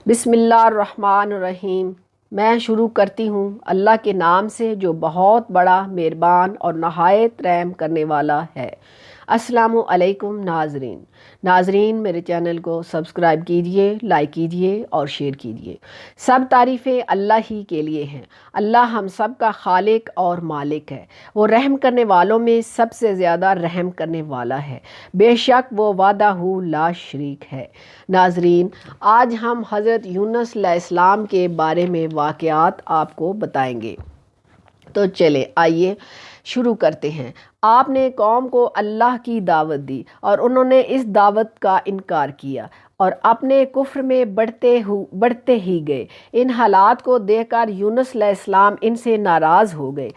بسم اللہ الرحمن الرحیم۔ میں شروع کرتی ہوں اللہ کے نام سے جو بہت بڑا مہربان اور نہایت رحم کرنے والا ہے۔ السلام علیکم ناظرین، میرے چینل کو سبسکرائب کیجئے، لائک کیجئے اور شیئر کیجئے۔ سب تعریفیں اللہ ہی کے لیے ہیں۔ اللہ ہم سب کا خالق اور مالک ہے۔ وہ رحم کرنے والوں میں سب سے زیادہ رحم کرنے والا ہے۔ بے شک وہ وحدہ لا شریک ہے۔ ناظرین، آج ہم حضرت یونس علیہ السلام کے بارے میں واقعات آپ کو بتائیں گے۔ تو چلے آئیے شروع کرتے ہیں۔ آپ نے قوم کو اللہ کی دعوت دی اور انہوں نے اس دعوت کا انکار کیا اور اپنے کفر میں بڑھتے ہی گئے۔ ان حالات کو دیکھ کر یونس علیہ السلام ان سے ناراض ہو گئے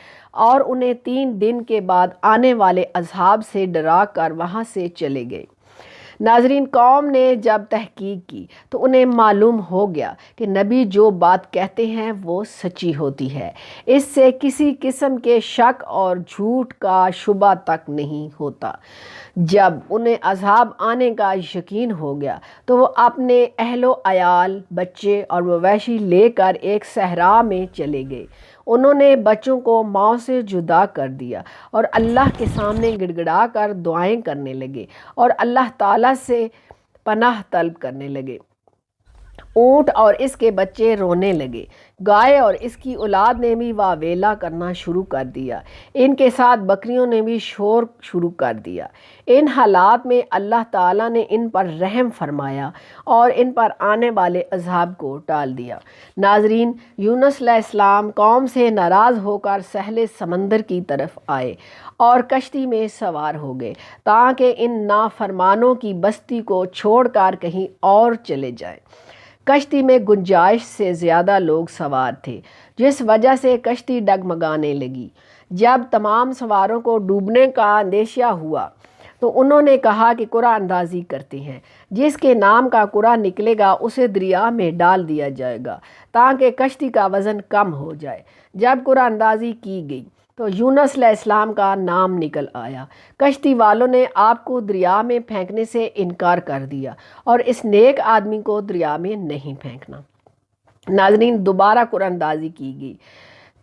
اور انہیں 3 دن کے بعد آنے والے عذاب سے ڈرا کر وہاں سے چلے گئے۔ ناظرین، قوم نے جب تحقیق کی تو انہیں معلوم ہو گیا کہ نبی جو بات کہتے ہیں وہ سچی ہوتی ہے۔ اس سے کسی قسم کے شک اور جھوٹ کا شبہ تک نہیں ہوتا۔ جب انہیں عذاب آنے کا یقین ہو گیا تو وہ اپنے اہل و عیال، بچے اور مویشی لے کر ایک صحرا میں چلے گئے۔ انہوں نے بچوں کو ماں سے جدا کر دیا اور اللہ کے سامنے گڑ گڑا کر دعائیں کرنے لگے اور اللہ تعالیٰ سے پناہ طلب کرنے لگے۔ اونٹ اور اس کے بچے رونے لگے۔ گائے اور اس کی اولاد نے بھی واویلا کرنا شروع کر دیا۔ ان کے ساتھ بکریوں نے بھی شور شروع کر دیا۔ ان حالات میں اللہ تعالیٰ نے ان پر رحم فرمایا اور ان پر آنے والے عذاب کو ٹال دیا۔ ناظرین، یونس علیہ السلام قوم سے ناراض ہو کر ساحل سمندر کی طرف آئے اور کشتی میں سوار ہو گئے تاکہ ان نافرمانوں کی بستی کو چھوڑ کر کہیں اور چلے جائیں۔ کشتی میں گنجائش سے زیادہ لوگ سوار تھے، جس وجہ سے کشتی ڈگمگانے لگی۔ جب تمام سواروں کو ڈوبنے کا اندیشہ ہوا تو انہوں نے کہا کہ قرعہ اندازی کرتے ہیں۔ جس کے نام کا قرعہ نکلے گا اسے دریا میں ڈال دیا جائے گا تاکہ کشتی کا وزن کم ہو جائے۔ جب قرعہ اندازی کی گئی تو یونس علیہ السلام کا نام نکل آیا۔ کشتی والوں نے آپ کو دریا میں پھینکنے سے انکار کر دیا اور اس نیک آدمی کو دریا میں نہیں پھینکنا۔ ناظرین، دوبارہ قرعہ اندازی کی گئی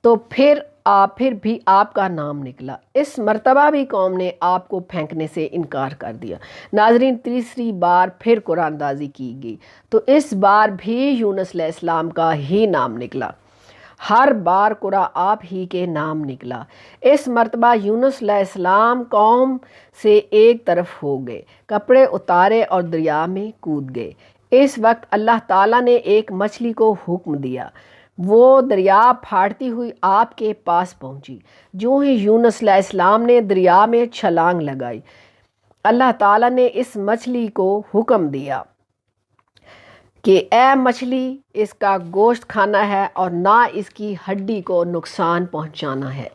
تو پھر بھی آپ کا نام نکلا۔ اس مرتبہ بھی قوم نے آپ کو پھینکنے سے انکار کر دیا۔ ناظرین، تیسری بار پھر قرعہ اندازی کی گئی تو اس بار بھی یونس علیہ السلام کا ہی نام نکلا۔ ہر بار قرعہ آپ ہی کے نام نکلا۔ اس مرتبہ یونس علیہ السلام قوم سے ایک طرف ہو گئے، کپڑے اتارے اور دریا میں کود گئے۔ اس وقت اللہ تعالیٰ نے ایک مچھلی کو حکم دیا۔ وہ دریا پھاڑتی ہوئی آپ کے پاس پہنچی۔ جو ہی یونس علیہ السلام نے دریا میں چھلانگ لگائی، اللہ تعالیٰ نے اس مچھلی کو حکم دیا کہ اے مچھلی، اس کا گوشت کھانا ہے اور نہ اس کی ہڈی کو نقصان پہنچانا ہے۔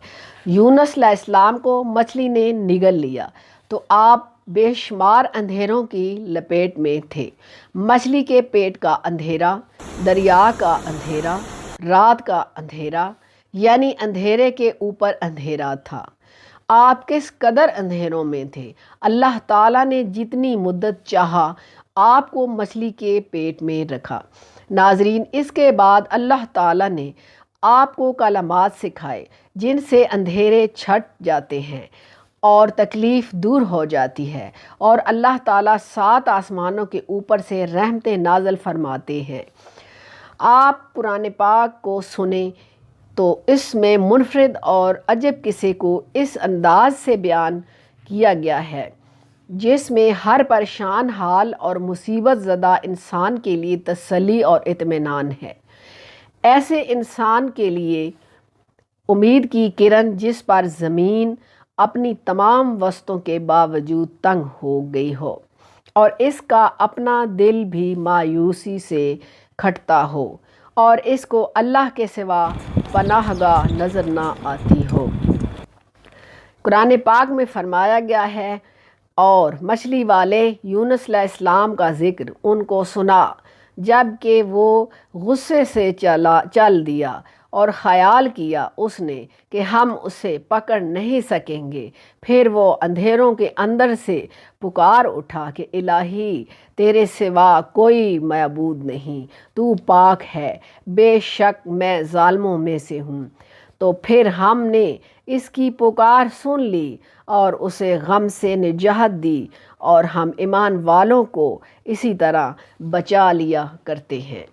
یونس علیہ السلام کو مچھلی نے نگل لیا تو آپ بے شمار اندھیروں کی لپیٹ میں تھے۔ مچھلی کے پیٹ کا اندھیرا، دریا کا اندھیرا، رات کا اندھیرا، یعنی اندھیرے کے اوپر اندھیرا تھا۔ آپ کس قدر اندھیروں میں تھے۔ اللہ تعالیٰ نے جتنی مدت چاہا آپ کو مچھلی کے پیٹ میں رکھا۔ ناظرین، اس کے بعد اللہ تعالیٰ نے آپ کو کلمات سکھائے جن سے اندھیرے چھٹ جاتے ہیں اور تکلیف دور ہو جاتی ہے، اور اللہ تعالیٰ 7 آسمانوں کے اوپر سے رحمتیں نازل فرماتے ہیں۔ آپ قرآن پاک کو سنیں تو اس میں منفرد اور عجب قصے کو اس انداز سے بیان کیا گیا ہے جس میں ہر پریشان حال اور مصیبت زدہ انسان کے لیے تسلی اور اطمینان ہے۔ ایسے انسان کے لیے امید کی کرن جس پر زمین اپنی تمام وسعتوں کے باوجود تنگ ہو گئی ہو اور اس کا اپنا دل بھی مایوسی سے کھٹتا ہو اور اس کو اللہ کے سوا پناہ گاہ نظر نہ آتی ہو۔ قرآن پاک میں فرمایا گیا ہے، اور مچھلی والے یونس علیہ السلام کا ذکر ان کو سنا جب کہ وہ غصے سے چل دیا اور خیال کیا اس نے کہ ہم اسے پکڑ نہیں سکیں گے۔ پھر وہ اندھیروں کے اندر سے پکار اٹھا کہ الہی تیرے سوا کوئی معبود نہیں، تو پاک ہے، بے شک میں ظالموں میں سے ہوں۔ تو پھر ہم نے اس کی پکار سن لی اور اسے غم سے نجات دی، اور ہم ایمان والوں کو اسی طرح بچا لیا کرتے ہیں۔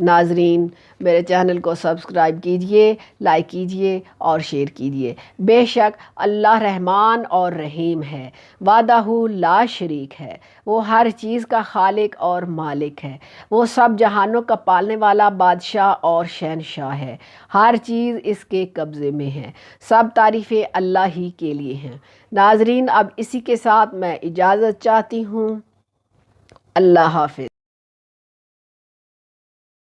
ناظرین، میرے چینل کو سبسکرائب کیجئے، لائک کیجئے اور شیئر کیجئے۔ بے شک اللہ رحمان اور رحیم ہے، وحدہ لا شریک ہے، وہ ہر چیز کا خالق اور مالک ہے، وہ سب جہانوں کا پالنے والا بادشاہ اور شہنشاہ ہے، ہر چیز اس کے قبضے میں ہے، سب تعریفیں اللہ ہی کے لیے ہیں۔ ناظرین، اب اسی کے ساتھ میں اجازت چاہتی ہوں۔ اللہ حافظ۔